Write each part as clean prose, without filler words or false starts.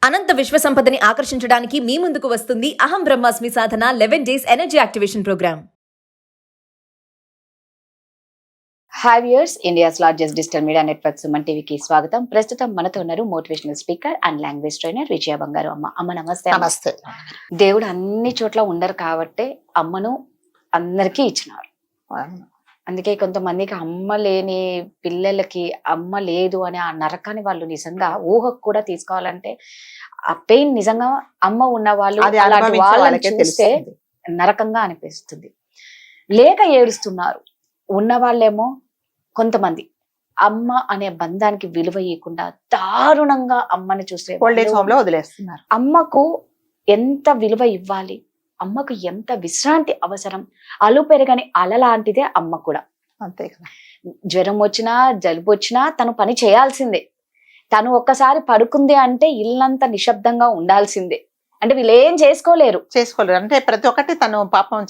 అనంత విశ్వ సంపదని ఆకర్షించడానికి మీ ముందుకు వస్తుంది అహం బ్రహ్మాస్మి సాధన 11 days energy activation program. Hi viewers, India's largest digital media network Suman టీవీకి స్వాగతం. ప్రస్తుతం మనతో ఉన్నారు motivational speaker and language trainer Vijaya Bangaru Amma. అమ్మ నమస్తే. నమస్తే. దేవుడు అన్ని చోట్ల ఉండరు కాబట్టి అమ్మను అందరికీ ఇచ్చినారు. అందుకే కొంతమందికి అమ్మ లేని పిల్లలకి అమ్మ లేదు అనే ఆ నరకాన్ని వాళ్ళు నిజంగా ఊహకు కూడా తీసుకోవాలంటే ఆ పెయిన్ నిజంగా అమ్మ ఉన్న వాళ్ళు అలాంటి వాళ్ళని చూస్తే నరకంగా అనిపిస్తుంది. లేక ఏడుస్తున్నారు ఉన్న వాళ్ళేమో కొంతమంది అమ్మ అనే బంధానికి విలువ ఇవ్వకుండా దారుణంగా అమ్మని చూస్తే వదిలేస్తున్నారు. అమ్మకు ఎంత విలువ ఇవ్వాలి, అమ్మకు ఎంత విశ్రాంతి అవసరం. అలు పెరగని అల లాంటిదే అమ్మ కూడా. అంతే కదా. జ్వరం వచ్చినా జలుబు వచ్చినా తను పని చేయాల్సిందే. తను ఒక్కసారి పడుకుంది అంటే ఇల్లంతా నిశ్శబ్దంగా ఉండాల్సిందే. అంటే వీళ్ళు ఏం చేసుకోలేరు. అంటే ప్రతి ఒక్కటి తను పాపం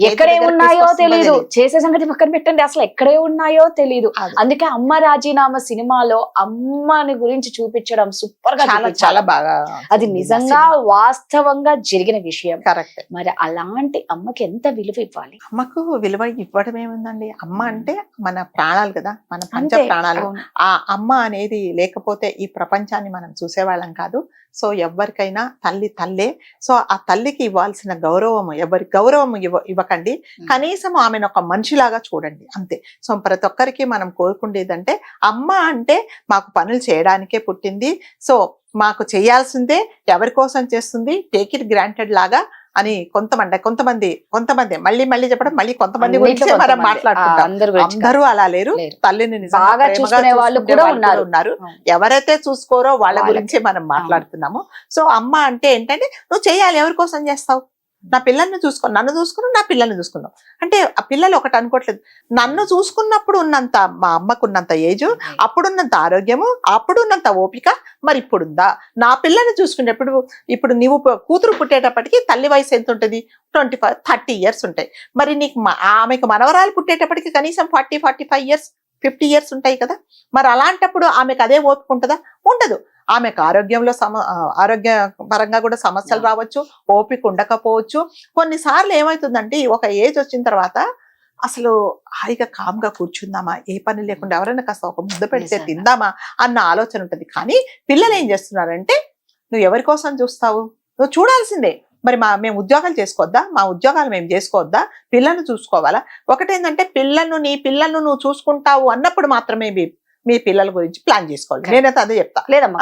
ఎక్కడే ఉన్నాయో తెలియదు. చేసే సంగతి పక్కన పెట్టండి, అసలు ఎక్కడే ఉన్నాయో తెలియదు. అందుకే అమ్మ రాజీనామా సినిమాలో అమ్మని గురించి చూపించడం సూపర్ గా, చాలా బాగా, అది నిజంగా వాస్తవంగా జరిగిన విషయం. కరెక్ట్. మరి అలాంటి అమ్మకి ఎంత విలువ ఇవ్వాలి? అమ్మకు విలువ ఇవ్వడం ఏముందండి, అమ్మ అంటే మన ప్రాణాలు కదా, మన పంచ ప్రాణాలు. ఆ అమ్మ అనేది లేకపోతే ఈ ప్రపంచాన్ని మనం చూసేవాళ్ళం కాదు. సో ఎవరికైనా తల్లి తల్లే. సో ఆ తల్లికి ఇవ్వాల్సిన గౌరవం ఎవరి గౌరవం ఇవ్వకండి, కనీసం ఆమెను ఒక మనిషిలాగా చూడండి, అంతే. సో ప్రతి ఒక్కరికి మనం కోరుకుండేదంటే అమ్మ అంటే మాకు పనులు చేయడానికే పుట్టింది, సో మాకు చేయాల్సిందే, ఎవరి కోసం చేస్తుంది, టేక్ ఇట్ గ్రాంటెడ్ లాగా అని కొంతమంది మళ్ళీ చెప్పడం, మళ్ళీ కొంతమంది గురించి మనం మాట్లాడుకుంటాం. అందరూ అలా లేరు. తల్లిని బాగా చూసుకునే వాళ్ళు కూడా ఉన్నారు. ఎవరైతే చూసుకోరో వాళ్ళ గురించి మనం మాట్లాడుతున్నాము. సో అమ్మ అంటే ఏంటంటే నువ్వు చేయాలి, ఎవరి కోసం చేస్తావు? నా పిల్లల్ని చూసుకో, నన్ను చూసుకున్నావు, నా పిల్లల్ని చూసుకున్నావు అంటే ఆ పిల్లలు ఒకటి అనుకోవట్లేదు. నన్ను చూసుకున్నప్పుడు ఉన్నంత, మా అమ్మకున్నంత ఏజ్, అప్పుడున్నంత ఆరోగ్యము, అప్పుడున్నంత ఓపిక మరి ఇప్పుడుందా? నా పిల్లల్ని చూసుకునేప్పుడు, ఇప్పుడు నువ్వు కూతురు పుట్టేటప్పటికి తల్లి వయసు ఎంత ఉంటుంది? 25-30 ఇయర్స్ ఉంటాయి. మరి నీకు ఆమెకు మనవరాలు పుట్టేటప్పటికి కనీసం 40-45 ఇయర్స్, 50 ఇయర్స్ ఉంటాయి కదా. మరి అలాంటప్పుడు ఆమెకు అదే ఓపిక ఉంటుందా? ఉండదు. ఆమెకు ఆరోగ్యంలో ఆరోగ్య పరంగా కూడా సమస్యలు రావచ్చు, ఓపిక ఉండకపోవచ్చు. కొన్నిసార్లు ఏమవుతుందంటే ఒక ఏజ్ వచ్చిన తర్వాత అసలు హాయిగా కామ్గా కూర్చుందామా, ఏ పని లేకుండా ఎవరైనా కాస్త ఒక ముద్ద పెడితే తిందామా అన్న ఆలోచన ఉంటుంది. కానీ పిల్లలు ఏం చేస్తున్నారంటే నువ్వు ఎవరి కోసం చూస్తావు? నువ్వు చూడాల్సిందే. మరి మేము ఉద్యోగాలు చేసుకోవద్దా? మా ఉద్యోగాలు మేము చేసుకోవద్దా? పిల్లల్ని చూసుకోవాలా? ఒకటేంటంటే నీ పిల్లలను నువ్వు చూసుకుంటావు అన్నప్పుడు మాత్రమే మీ పిల్లల గురించి ప్లాన్ చేసుకోవాలి. నేనైతే అదే చెప్తా. లేదమ్మా,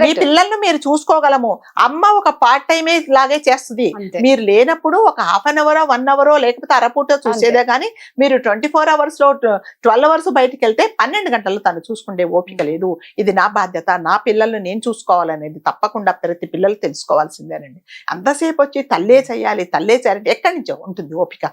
మీ పిల్లలను మీరు చూసుకోగలము. అమ్మ ఒక పార్ట్ టైమే లాగే చేస్తుంది. మీరు లేనప్పుడు ఒక హాఫ్ అన్ అవరో 1 అవరో లేకపోతే అరపూట చూసేదే కానీ మీరు 24 అవర్స్ లో 12 అవర్స్ బయటికి వెళ్తే 12 గంటలు తను చూసుకుంటే ఓపిక లేదు. ఇది నా బాధ్యత, నా పిల్లల్ని నేను చూసుకోవాలనేది తప్పకుండా ప్రతి పిల్లలు తెలుసుకోవాల్సిందేనండి. అంతసేపు వచ్చి తల్లే చేయాలి ఎక్కడి నుంచో ఉంటుంది ఓపిక.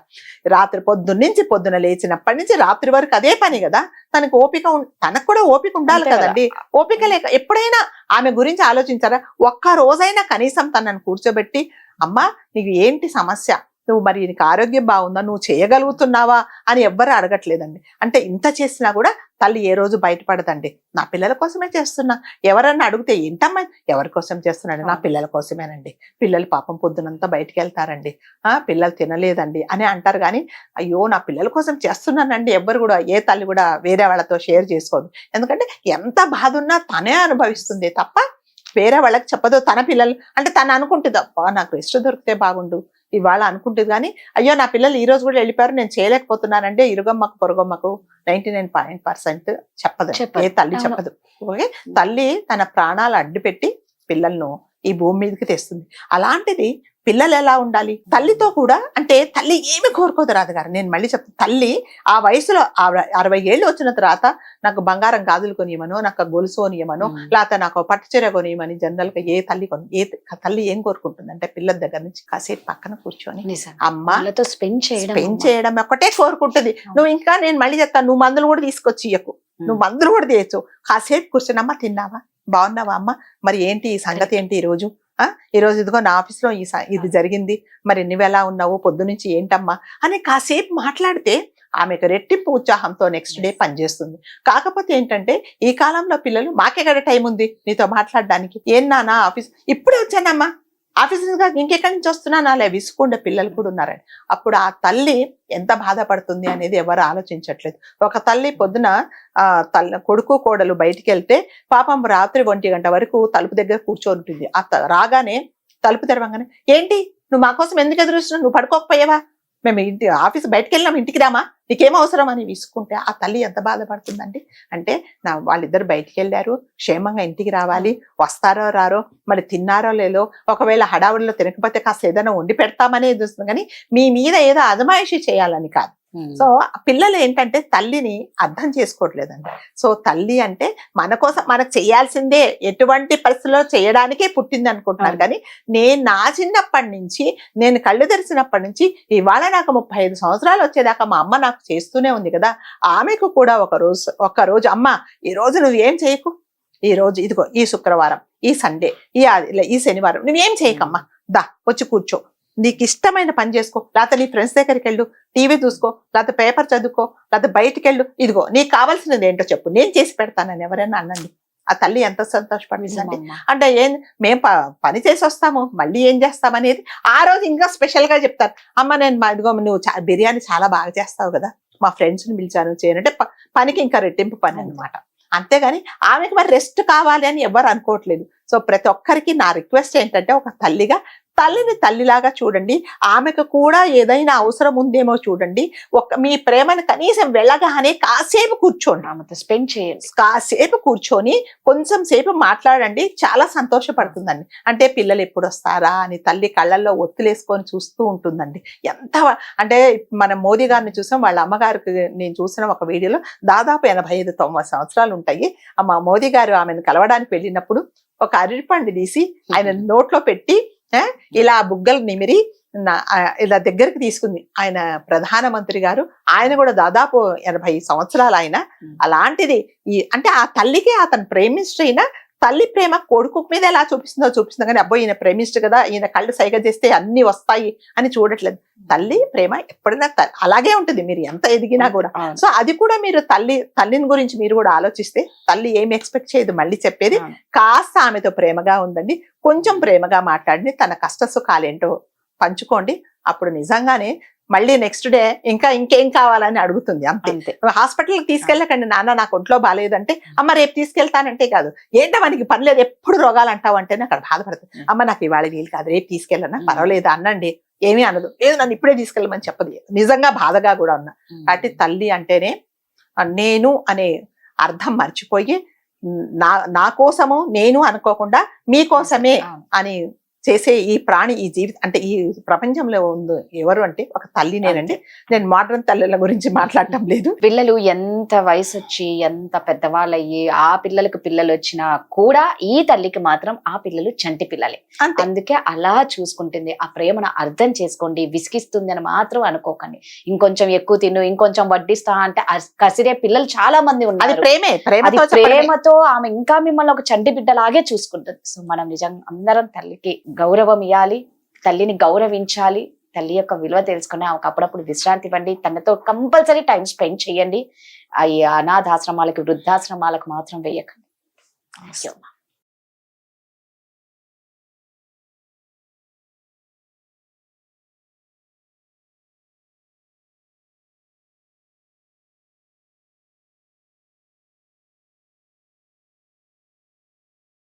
రాత్రి పొద్దున్న లేచినప్పటి నుంచి రాత్రి వరకు అదే పని కదా. తనకు ఓపిక, తనకు కూడా ఓపిక ఉండాలి కదండి. ఓపిక లేక ఎప్పుడైనా ఆమె గురించి ఆలోచించారా? ఒక్క రోజైనా కనీసం తనను కూర్చోబెట్టి అమ్మా నీకు ఏంటి సమస్య, నువ్వు మరి నీకు ఆరోగ్యం బాగుందా, నువ్వు చేయగలుగుతున్నావా అని ఎవ్వరు అడగట్లేదండి. అంటే ఇంత చేసినా కూడా తల్లి ఏ రోజు బయటపడదండి. నా పిల్లల కోసమే చేస్తున్నా. ఎవరన్నా అడిగితే ఏంటమ్మా ఎవరి కోసం చేస్తున్నాడు? నా పిల్లల కోసమేనండి. పిల్లలు పాపం పొద్దునంతా బయటికి వెళ్తారండి, పిల్లలు తినలేదండి అని అంటారు. కానీ అయ్యో నా పిల్లల కోసం చేస్తున్నానండి ఎవ్వరు కూడా, ఏ తల్లి కూడా వేరే వాళ్ళతో షేర్ చేసుకోదు. ఎందుకంటే ఎంత బాధ ఉన్నా తనే అనుభవిస్తుంది తప్ప వేరే వాళ్ళకి చెప్పదు. తన పిల్లలు అంటే తను అనుకుంటుంది అబ్బా నాకు రెస్ట్ దొరికితే బాగుండు ఇవాళ అనుకుంటుంది. కానీ అయ్యో నా పిల్లలు ఈ రోజు కూడా వెళ్ళిపోయారు, నేను చేయలేకపోతున్నానంటే ఇరుగమ్మకు పొరుగమ్మకు 99% చెప్పదు. ఏ తల్లి చెప్పదు. ఓకే, తల్లి తన ప్రాణాలు అడ్డుపెట్టి పిల్లలను ఈ భూమి మీదకి తెస్తుంది. అలాంటిది పిల్లలు ఎలా ఉండాలి? తల్లితో కూడా అంటే తల్లి ఏమి కోరుకోదు రాదుగారు. నేను మళ్ళీ చెప్తాను, తల్లి ఆ వయసులో 60 ఏళ్ళు వచ్చిన తర్వాత నాకు బంగారం గాజులు కొనియమను, నాకు గొలుసు కొనియమను, లేకపోతే నాకు పట్టుచీర కొనియమని జనరల్ గా ఏ తల్లి ఏం కోరుకుంటుంది అంటే పిల్లల దగ్గర నుంచి కాసేపు పక్కన కూర్చొని అమ్మతో స్పెండ్ చేయడం ఒక్కటే కోరుకుంటుంది. నువ్వు ఇంకా నేను మళ్ళీ చెప్తాను, నువ్వు మందులు కూడా తీసుకొచ్చి ఇయ్యకు, నువ్వు మందులు కూడా తీయచ్చు. కాసేపు కూర్చొని అమ్మ తిన్నావా, బాగున్నావా అమ్మ, మరి ఏంటి ఈ సంగతి ఏంటి ఈ రోజు ఇదిగో నా ఆఫీస్లో ఇది జరిగింది, మరి నువ్వెలా ఉన్నావు, పొద్దు నుంచి ఏంటమ్మా అని కాసేపు మాట్లాడితే ఆమెకు రెట్టింపు ఉత్సాహంతో నెక్స్ట్ డే పనిచేస్తుంది. కాకపోతే ఏంటంటే ఈ కాలంలో పిల్లలు మాకెక్కడ టైం ఉంది నీతో మాట్లాడడానికి, ఏం నానా ఆఫీస్ ఇప్పుడే వచ్చానమ్మా, ఆఫీస్ ఇంకెక్కడి నుంచి వస్తున్నానా, అలా విసుకుండే పిల్లలు కూడా ఉన్నారండి. అప్పుడు ఆ తల్లి ఎంత బాధపడుతుంది అనేది ఎవరు ఆలోచించట్లేదు. ఒక తల్లి పొద్దున కొడుకు కోడలు బయటికి వెళ్తే పాపం రాత్రి 1 గంట వరకు తలుపు దగ్గర కూర్చొని ఉంటుంది. రాగానే తలుపు తెరవంగానే ఏంటి నువ్వు మా కోసం ఎందుకు ఎదురుస్తున్నావు, నువ్వు పడుకోకపోయావా, మేము ఇంటి ఆఫీస్ బయటకు వెళ్ళినాం, ఇంటికి రామా, నీకేం అవసరం అని విసుకుంటే ఆ తల్లి ఎంత బాధపడుతుందండి. అంటే వాళ్ళిద్దరు బయటికి వెళ్ళారు, క్షేమంగా ఇంటికి రావాలి, వస్తారో రారో, మరి తిన్నారో లేదో, ఒకవేళ హడావుడిలో తినకపోతే కాస్త ఏదైనా వండి పెడతామనేది వస్తుంది, కానీ మీ మీద ఏదో అజమాయిషీ చేయాలని కాదు. సో పిల్లలు ఏంటంటే తల్లిని అర్థం చేసుకోవట్లేదండి. సో తల్లి అంటే మన కోసం మనకు చేయాల్సిందే, ఎటువంటి పరిస్థితుల్లో చేయడానికే పుట్టింది అనుకుంటున్నారు. కానీ నా చిన్నప్పటి నుంచి, నేను కళ్ళు తెరిచినప్పటి నుంచి ఇవాళ నాకు 35 సంవత్సరాలు వచ్చేదాకా మా అమ్మ నాకు చేస్తూనే ఉంది కదా. ఆమెకు కూడా ఒక రోజు అమ్మ ఈ రోజు నువ్వు ఏం చేయకు, ఈ రోజు ఇదిగో ఈ శుక్రవారం, ఈ సండే, ఈ శనివారం నువ్వేం చేయకమ్మా, దా వచ్చి కూర్చో, నీకు ఇష్టమైన పని చేసుకో, లేకపోతే నీ ఫ్రెండ్స్ దగ్గరికి వెళ్ళు, టీవీ చూసుకో, లేకపోతే పేపర్ చదువుకో, లేకపోతే బయటికి వెళ్ళు, ఇదిగో నీకు కావాల్సినది ఏంటో చెప్పు, నేను చేసి పెడతానని ఎవరైనా అనండి. ఆ తల్లి ఎంత సంతోషపడుతుందండి. అంటే మేము పని చేసి వస్తాము, మళ్ళీ ఏం చేస్తామనేది ఆ రోజు ఇంకా స్పెషల్ గా చెప్తారు. అమ్మ నేను ఇదిగో నువ్వు బిర్యానీ చాలా బాగా చేస్తావు కదా, మా ఫ్రెండ్స్ ని పిలిచాను చేయనంటే పనికి ఇంకా రెట్టింపు పని అనమాట. అంతేగాని ఆమెకు మరి రెస్ట్ కావాలి అని ఎవరు అనుకోవట్లేదు. సో ప్రతి ఒక్కరికి నా రిక్వెస్ట్ ఏంటంటే ఒక తల్లిగా తల్లిని తల్లిలాగా చూడండి, ఆమెకు కూడా ఏదైనా అవసరం ఉందేమో చూడండి. మీ ప్రేమను కనీసం వెళ్ళగానే కాసేపు కూర్చోండి, ఆమెతో స్పెండ్ చేయండి, కాసేపు కూర్చొని కొంచెం సేపు మాట్లాడండి, చాలా సంతోషపడుతుందండి. అంటే పిల్లలు ఎప్పుడు వస్తారా అని తల్లి కళ్ళల్లో ఒత్తులేసుకొని చూస్తూ ఉంటుందండి. ఎంత అంటే మనం మోదీ గారిని చూసాం, వాళ్ళ అమ్మగారికి నేను చూసిన ఒక వీడియోలో దాదాపు 85-90 సంవత్సరాలు ఉంటాయి. మా మోదీ గారు ఆమెను కలవడానికి వెళ్ళినప్పుడు ఒక అరటిపండు తీసి ఆయన నోట్లో పెట్టి ఇలా బుగ్గలు నిమిరి ఇలా దగ్గరికి తీసుకుంది ఆయన ప్రధానమంత్రి గారు. ఆయన కూడా దాదాపు 80 సంవత్సరాలు ఆయన. అలాంటిది అంటే ఆ తల్లికి అతను ప్రేమిస్ట్ అయినా తల్లి ప్రేమ కొడుకు మీద ఎలా చూపిస్తుందో కానీ అబ్బో ఈయన ప్రేమిస్ట్ కదా, ఈయన కళ్ళు సైగ చేస్తే అన్ని వస్తాయి అని చూడట్లేదు. తల్లి ప్రేమ ఎప్పుడైనా అలాగే ఉంటుంది, మీరు ఎంత ఎదిగినా కూడా. సో అది కూడా మీరు తల్లిని గురించి మీరు కూడా ఆలోచిస్తే తల్లి ఏమి ఎక్స్పెక్ట్ చేయదు, మళ్ళీ చెప్పేది కాస్త ఆమెతో ప్రేమగా ఉందండి, కొంచెం ప్రేమగా మాట్లాడి తన కష్ట సుఖాలేంటో పంచుకోండి. అప్పుడు నిజంగానే మళ్ళీ నెక్స్ట్ డే ఇంకేం కావాలని అడుగుతుంది. అంతే. హాస్పిటల్కి తీసుకెళ్ళకండి, నాన్న నాకు ఒంట్లో బాగాలేదంటే అమ్మ రేపు తీసుకెళ్తానంటే కాదు, ఏంటో మనకి పని లేదు ఎప్పుడు రోగాలు అంటావు అంటేనే అక్కడ బాధపడుతుంది. అమ్మ నాకు ఇవాళ వీలు కాదు, రేపు తీసుకెళ్ళనా, పర్వాలేదు అనండి, ఏమీ అనదు. ఏదో నన్ను ఇప్పుడే తీసుకెళ్ళమని చెప్పదు, నిజంగా బాధగా కూడా ఉన్నా. కాబట్టి తల్లి అంటేనే నేను అనే అర్థం మర్చిపోయి నా కోసము నేను అనుకోకుండా మీకోసమే అని చేసే ఈ ప్రాణి, ఈ జీవితం అంటే ఈ ప్రపంచంలో ఉంది ఎవరు అంటే ఒక తల్లినేనండి. నేను మోడర్న్ తల్లుల గురించి మాట్లాడటం లేదు. పిల్లలు ఎంత వయసు వచ్చి ఎంత పెద్దవాళ్ళు అయ్యి ఆ పిల్లలకు పిల్లలు వచ్చినా కూడా ఈ తల్లికి మాత్రం ఆ పిల్లలు చంటి పిల్లలే. అందుకే అలా చూసుకుంటుంది. ఆ ప్రేమను అర్థం చేసుకోండి, విసిగిస్తుంది అని మాత్రం అనుకోకండి. ఇంకొంచెం ఎక్కువ తిను, ఇంకొంచెం వడ్డిస్తా అంటే కసిరే పిల్లలు చాలా మంది ఉన్నారు. ప్రేమతో ఆమె ఇంకా మిమ్మల్ని ఒక చంటి బిడ్డలాగే చూసుకుంటుంది. సో మనం నిజంగా అందరం తల్లికి గౌరవం ఇవ్వాలి, తల్లిని గౌరవించాలి, తల్లి యొక్క విలువ తెలుసుకుని ఆమెకు అప్పుడప్పుడు విశ్రాంతి ఇవ్వండి, తనతో కంపల్సరీ టైం స్పెండ్ చేయండి. ఈ అనాథాశ్రమాలకు వృద్ధాశ్రమాలకు మాత్రం వేయకండి.